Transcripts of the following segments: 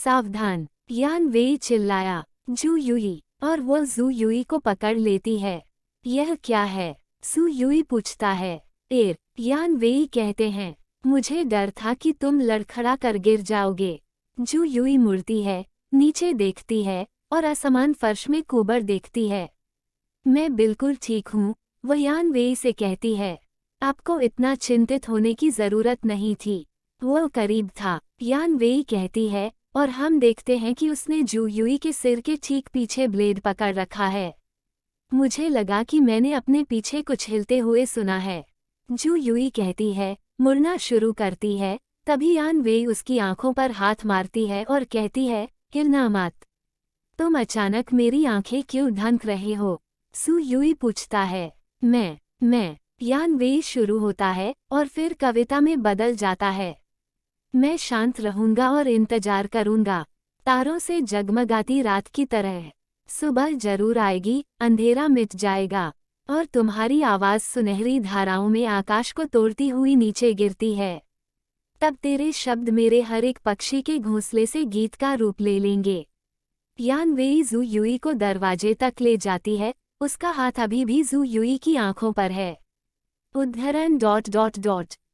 सावधान, यान वेई चिल्लाया। जू युई, और वो जू युई को पकड़ लेती है। यह क्या है? सू युई पूछता है। यान वेई कहते हैं, मुझे डर था कि तुम लड़खड़ा कर गिर जाओगे। जू युई मुड़ती है, नीचे देखती है और असमान फर्श में कुबर देखती है। मैं बिल्कुल ठीक हूँ, वह यान वेई से कहती है। आपको इतना चिंतित होने की जरूरत नहीं थी, वो करीब था, यान वेई कहती है, और हम देखते हैं कि उसने जू युई के सिर के ठीक पीछे ब्लेड पकड़ रखा है। मुझे लगा कि मैंने अपने पीछे कुछ हिलते हुए सुना है। जू युई कहती है, मुड़ना शुरू करती है, तभी यान वेई उसकी आंखों पर हाथ मारती है और कहती है, हिलना मत। तुम अचानक मेरी आंखें क्यों ढंक रहे हो? सू युई पूछता है। मैं यान वेई शुरू होता है और फिर कविता में बदल जाता है। मैं शांत रहूंगा और इंतजार करूंगा, तारों से जगमगाती रात की तरह। सुबह जरूर आएगी, अंधेरा मिट जाएगा, और तुम्हारी आवाज सुनहरी धाराओं में आकाश को तोड़ती हुई नीचे गिरती है। तब तेरे शब्द मेरे हर एक पक्षी के घोंसले से गीत का रूप ले लेंगे। यान वेई जू युई को दरवाजे तक ले जाती है, उसका हाथ अभी भी जू युई की आंखों पर है। उद्धरण ...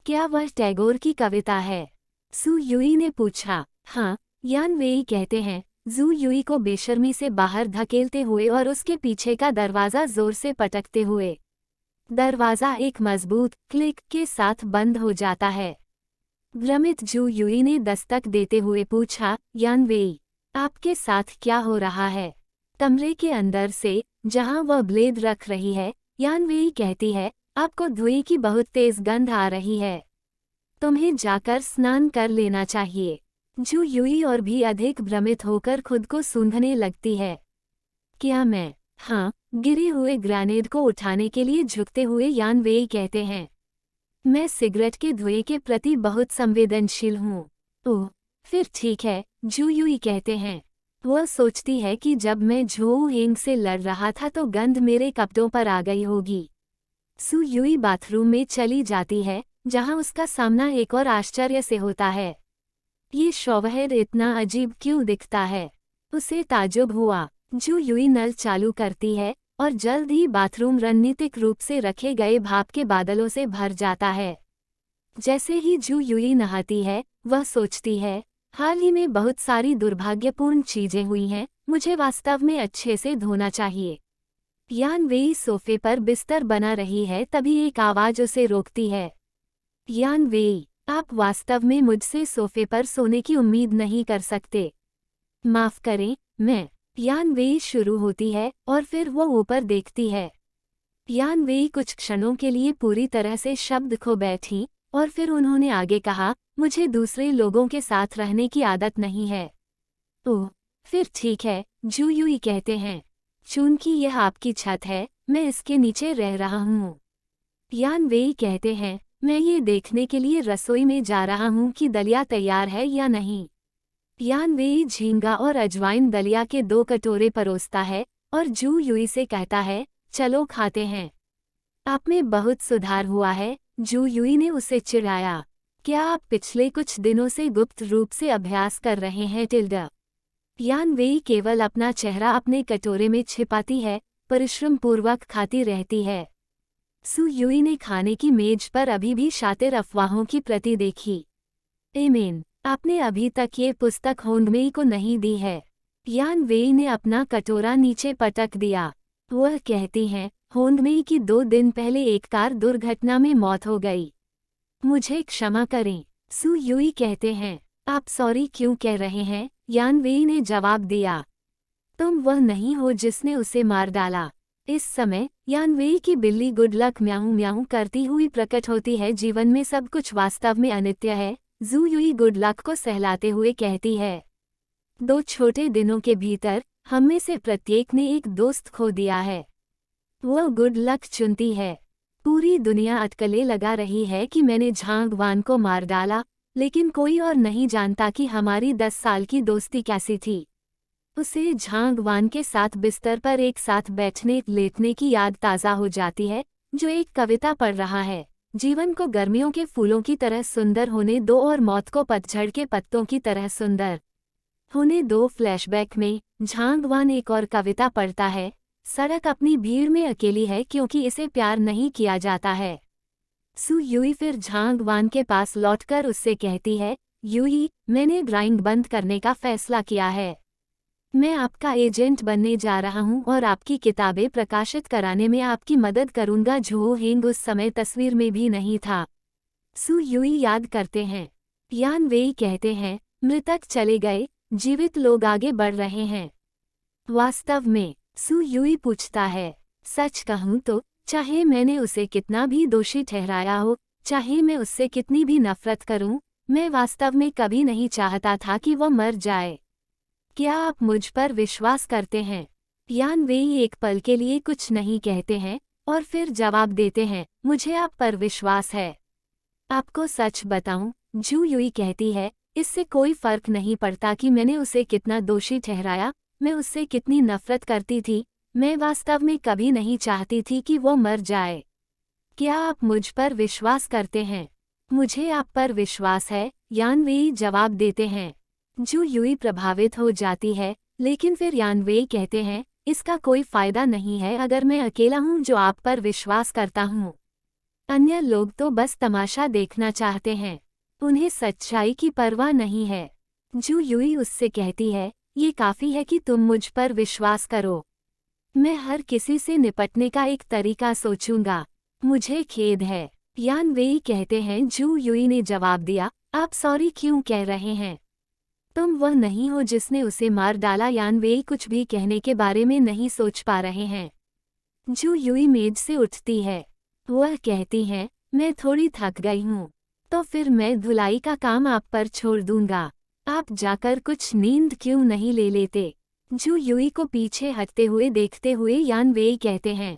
क्या वह टैगोर की कविता है? सू युई ने पूछा। हाँ, यान वेई कहते हैं, जू युई को बेशर्मी से बाहर धकेलते हुए और उसके पीछे का दरवाजा जोर से पटकते हुए। दरवाजा एक मजबूत क्लिक के साथ बंद हो जाता है। भ्रमित जू युई ने दस्तक देते हुए पूछा, यान वेई, आपके साथ क्या हो रहा है? कमरे के अंदर से, जहां वह ब्लेड रख रही है, यान वेई कहती है, आपको धुएं की बहुत तेज गंध आ रही है। तुम्हें जाकर स्नान कर लेना चाहिए। जू युई और भी अधिक भ्रमित होकर खुद को सूंघने लगती है। क्या मैं? हाँ, गिरे हुए ग्रेनेड को उठाने के लिए झुकते हुए यान वेई कहते हैं। मैं सिगरेट के धुएं के प्रति बहुत संवेदनशील हूँ। ओह, फिर ठीक है, जू युई कहते हैं। वह सोचती है कि जब मैं झोऊ हेंग से लड़ रहा था तो गंध मेरे कपड़ों पर आ गई होगी। सू युई बाथरूम में चली जाती है, जहां उसका सामना एक और आश्चर्य से होता है। ये शॉवर इतना अजीब क्यों दिखता है? उसे ताज्जुब हुआ। जू युई नल चालू करती है और जल्द ही बाथरूम रणनीतिक रूप से रखे गए भाप के बादलों से भर जाता है। जैसे ही जू युई नहाती है, वह सोचती है, हाल ही में बहुत सारी दुर्भाग्यपूर्ण चीजें हुई हैं, मुझे वास्तव में अच्छे से धोना चाहिए। यान वेई सोफे पर बिस्तर बना रही है, तभी एक आवाज उसे रोकती है। यान वेई, आप वास्तव में मुझसे सोफे पर सोने की उम्मीद नहीं कर सकते। माफ करें, मैं। यान वेई शुरू होती है और फिर वो ऊपर देखती है। यान वेई कुछ क्षणों के लिए पूरी तरह से शब्द खो बैठी और फिर उन्होंने आगे कहा, मुझे दूसरे लोगों के साथ रहने की आदत नहीं है। ओह, फिर ठीक है, जू युई कहते हैं। चूंकि यह आपकी छत है, मैं इसके नीचे रह रहा हूँ। यान वेई कहते हैं, मैं ये देखने के लिए रसोई में जा रहा हूँ कि दलिया तैयार है या नहीं। यान वेई झींगा और अजवाइन दलिया के 2 कटोरे परोसता है और जू युई से कहता है, चलो खाते हैं। आप में बहुत सुधार हुआ है, जू युई ने उसे चिढ़ाया। क्या आप पिछले कुछ दिनों से गुप्त रूप से अभ्यास कर रहे हैं टिल्डा? यान वेई केवल अपना चेहरा अपने कटोरे में छिपाती है, परिश्रम पूर्वक खाती रहती है। सू युई ने खाने की मेज पर अभी भी शातिर अफवाहों की प्रति देखी। एमेन, आपने अभी तक ये पुस्तक होंगमेई को नहीं दी है। यान वेई ने अपना कटोरा नीचे पटक दिया। वह कहती हैं, होंगमेई की 2 दिन पहले एक कार दुर्घटना में मौत हो गई। मुझे क्षमा करें, सू युई कहते हैं। आप सॉरी क्यों कह रहे हैं? यान वेई ने जवाब दिया। तुम वह नहीं हो जिसने उसे मार डाला। इस समय यान वेई की बिल्ली गुड लक म्याऊं म्याऊं करती हुई प्रकट होती है। जीवन में सब कुछ वास्तव में अनित्य है, जू युई गुड लक को सहलाते हुए कहती है। 2 छोटे दिनों के भीतर हम में से प्रत्येक ने एक दोस्त खो दिया है। वह गुड लक चुनती है। पूरी दुनिया अटकलें लगा रही है कि मैंने झांग वान को मार डाला, लेकिन कोई और नहीं जानता कि हमारी 10 साल की दोस्ती कैसी थी। उसे झांग वान के साथ बिस्तर पर एक साथ बैठने लेटने की याद ताज़ा हो जाती है, जो एक कविता पढ़ रहा है। जीवन को गर्मियों के फूलों की तरह सुंदर होने दो और मौत को पतझड़ के पत्तों की तरह सुंदर। होने दो फ्लैशबैक में झांग वान एक और कविता पढ़ता है। सड़क अपनी भीड़ में अकेली है क्योंकि इसे प्यार नहीं किया जाता है। सू यूई फिर झांग वान के पास लौटकर उससे कहती है, यूई, मैंने ड्राइंग बंद करने का फैसला किया है। मैं आपका एजेंट बनने जा रहा हूं और आपकी किताबें प्रकाशित कराने में आपकी मदद करूंगा। झो हेंग उस समय तस्वीर में भी नहीं था। सू यूई याद करते हैं। यान वेई कहते हैं, मृतक चले गए, जीवित लोग आगे बढ़ रहे हैं। वास्तव में? सू यूई पूछता है। सच कहूं तो चाहे मैंने उसे कितना भी दोषी ठहराया हो, चाहे मैं उससे कितनी भी नफरत करूं, मैं वास्तव में कभी नहीं चाहता था कि वह मर जाए। क्या आप मुझ पर विश्वास करते हैं? यान वेई एक पल के लिए कुछ नहीं कहते हैं और फिर जवाब देते हैं, मुझे आप पर विश्वास है। आपको सच बताऊं, जू यूई कहती है, इससे कोई फर्क नहीं पड़ता कि मैंने उसे कितना दोषी ठहराया, मैं उससे कितनी नफरत करती थी, मैं वास्तव में कभी नहीं चाहती थी कि वो मर जाए। क्या आप मुझ पर विश्वास करते हैं? मुझे आप पर विश्वास है, यान वेई जवाब देते हैं। जू यूई प्रभावित हो जाती है, लेकिन फिर यान वेई कहते हैं, इसका कोई फायदा नहीं है अगर मैं अकेला हूँ जो आप पर विश्वास करता हूँ। अन्य लोग तो बस तमाशा देखना चाहते हैं, उन्हें सच्चाई की परवाह नहीं है। जू यूई उससे कहती है, ये काफी है कि तुम मुझ पर विश्वास करो। मैं हर किसी से निपटने का एक तरीका सोचूंगा। मुझे खेद है। यान वेई कहते हैं। जू यूई ने जवाब दिया, आप सॉरी क्यों कह रहे हैं? तुम वह नहीं हो जिसने उसे मार डाला। यान वेई कुछ भी कहने के बारे में नहीं सोच पा रहे हैं। जू यूई मेज से उठती है। वह कहती हैं, मैं थोड़ी थक गई हूँ, तो फिर मैं धुलाई का काम आप पर छोड़ दूंगा। आप जाकर कुछ नींद क्यों नहीं ले लेते? जू यूई को पीछे हटते हुए देखते हुए यान वेई कहते हैं।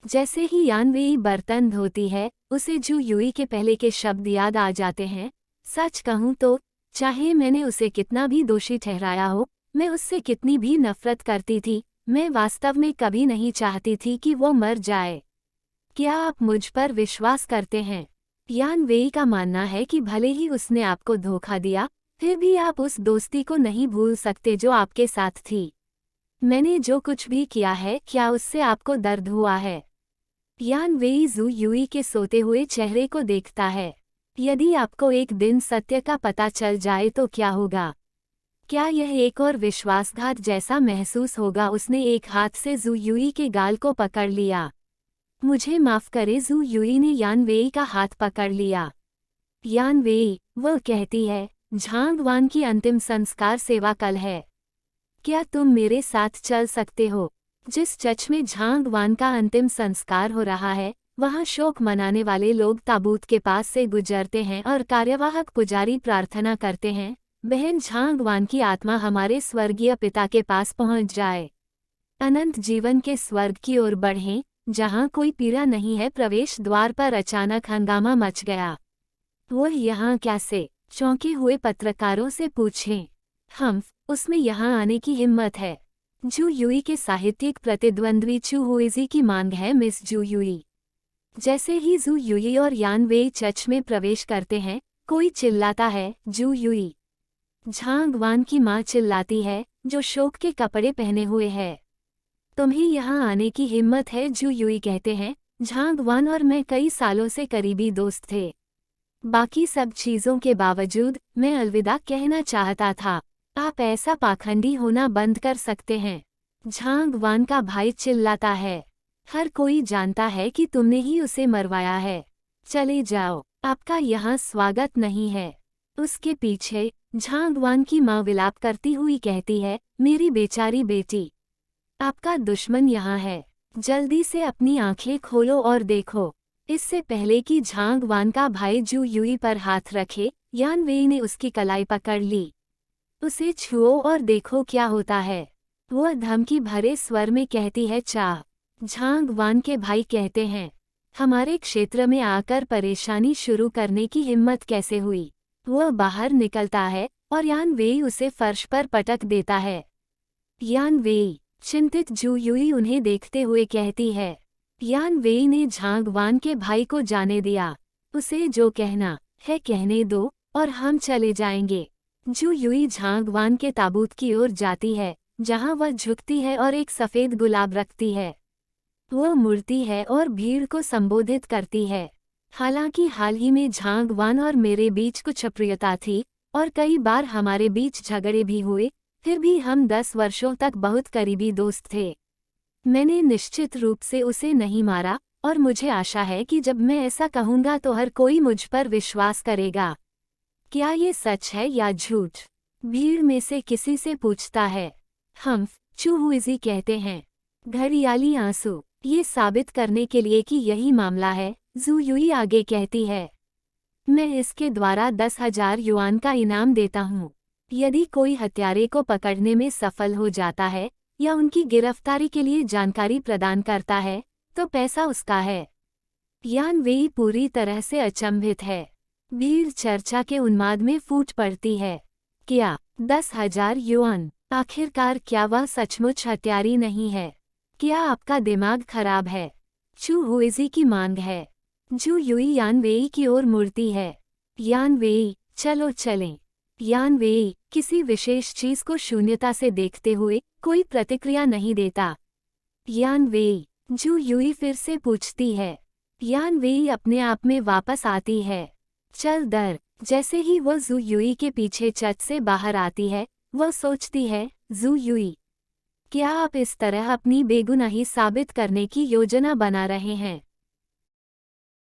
जैसे ही यान वेई बर्तन धोती है, उसे जू यूई के पहले के शब्द याद आ जाते हैं। सच कहूँ तो चाहे मैंने उसे कितना भी दोषी ठहराया हो, मैं उससे कितनी भी नफरत करती थी, मैं वास्तव में कभी नहीं चाहती थी कि वो मर जाए। क्या आप मुझ पर विश्वास करते हैं? यान वेई का मानना है कि भले ही उसने आपको धोखा दिया, फिर भी आप उस दोस्ती को नहीं भूल सकते जो आपके साथ थी। मैंने जो कुछ भी किया है, क्या उससे आपको दर्द हुआ है? यान वेई जू यूई के सोते हुए चेहरे को देखता है। यदि आपको एक दिन सत्य का पता चल जाए तो क्या होगा? क्या यह एक और विश्वासघात जैसा महसूस होगा? उसने एक हाथ से जू यूई के गाल को पकड़ लिया। मुझे माफ करे। जू यूई ने यान वेई का हाथ पकड़ लिया। यान वेई, वह कहती है, झांग वान की अंतिम संस्कार सेवा कल है। क्या तुम मेरे साथ चल सकते हो? जिस चर्च में झांग वान का अंतिम संस्कार हो रहा है, वहां शोक मनाने वाले लोग ताबूत के पास से गुजरते हैं और कार्यवाहक पुजारी प्रार्थना करते हैं, बहन झांग वान की आत्मा हमारे स्वर्गीय पिता के पास पहुंच जाए, अनंत जीवन के स्वर्ग की ओर बढ़ें, जहां कोई पीड़ा नहीं है। प्रवेश द्वार पर अचानक हंगामा मच गया। वो यहाँ कैसे? चौंके हुए पत्रकारों से पूछें। हम उसमें यहाँ आने की हिम्मत है। जू यूई के साहित्यिक प्रतिद्वंद्वी चू हुइजी की मांग है। मिस जू यूई। जैसे ही जू यूई और यान वेई चर्च में प्रवेश करते हैं, कोई चिल्लाता है, जू यूई। झांग वान की माँ चिल्लाती है, जो शोक के कपड़े पहने हुए है। तुम्हें यहाँ आने की हिम्मत है? जू यूई कहते हैं, झांग वान और मैं कई सालों से करीबी दोस्त थे। बाकी सब चीजों के बावजूद मैं अलविदा कहना चाहता था। आप ऐसा पाखंडी होना बंद कर सकते हैं। झांग वान का भाई चिल्लाता है। हर कोई जानता है कि तुमने ही उसे मरवाया है। चले जाओ, आपका यहाँ स्वागत नहीं है। उसके पीछे झांग वान की माँ विलाप करती हुई कहती है, मेरी बेचारी बेटी, आपका दुश्मन यहाँ है। जल्दी से अपनी आंखें खोलो और देखो। इससे पहले कि झांग वान का भाई जू यूई पर हाथ रखे, यान वेई ने उसकी कलाई पकड़ ली। उसे छुओ और देखो क्या होता है, वह धमकी भरे स्वर में कहती है। चाह। झांग वान के भाई कहते हैं, हमारे क्षेत्र में आकर परेशानी शुरू करने की हिम्मत कैसे हुई? वह बाहर निकलता है और यान वेई उसे फर्श पर पटक देता है। यान वेई। चिंतित जू यूई उन्हें देखते हुए कहती है। यान वेई ने झांग वान के भाई को जाने दिया। उसे जो कहना है कहने दो और हम चले जाएंगे। जू युई झांगवान के ताबूत की ओर जाती है, जहां वह झुकती है और एक सफेद गुलाब रखती है। वह मुड़ती है और भीड़ को संबोधित करती है। हालांकि हाल ही में झांगवान और मेरे बीच कुछ अप्रियता थी और कई बार हमारे बीच झगड़े भी हुए, फिर भी हम 10 वर्षों तक बहुत करीबी दोस्त थे। मैंने निश्चित रूप से उसे नहीं मारा और मुझे आशा है कि जब मैं ऐसा कहूंगा तो हर कोई मुझ पर विश्वास करेगा। क्या ये सच है या झूठ? भीड़ में से किसी से पूछता है। हम चूहुइजी कहते हैं। घड़ियाली आंसू। ये साबित करने के लिए कि यही मामला है, जू युई आगे कहती है। मैं इसके द्वारा 10,000 युआन का इनाम देता हूँ। यदि कोई हत्यारे को पकड़ने में सफल हो जाता है या उनकी गिरफ्तारी के लिए जानकारी प्रदान करता है, तो पैसा उसका है। यान वेई पूरी तरह से अचंभित है। भीड़ चर्चा के उन्माद में फूट पड़ती है। क्या 10,000 युआन? आखिरकार क्या वह सचमुच हत्यारी नहीं है? क्या आपका दिमाग खराब है? चू हुइजी की मांग है। जू युई यान वेई की ओर मुड़ती है। यान वेई, चलो चलें। यान वेई किसी विशेष चीज को शून्यता से देखते हुए कोई प्रतिक्रिया नहीं देता। यान वेई, जू युई फिर से पूछती है। यान वेई अपने आप में वापस आती है। चल दर। जैसे ही वह जू युई के पीछे चट से बाहर आती है, वह सोचती है, जू युई, क्या आप इस तरह अपनी बेगुनाही साबित करने की योजना बना रहे हैं?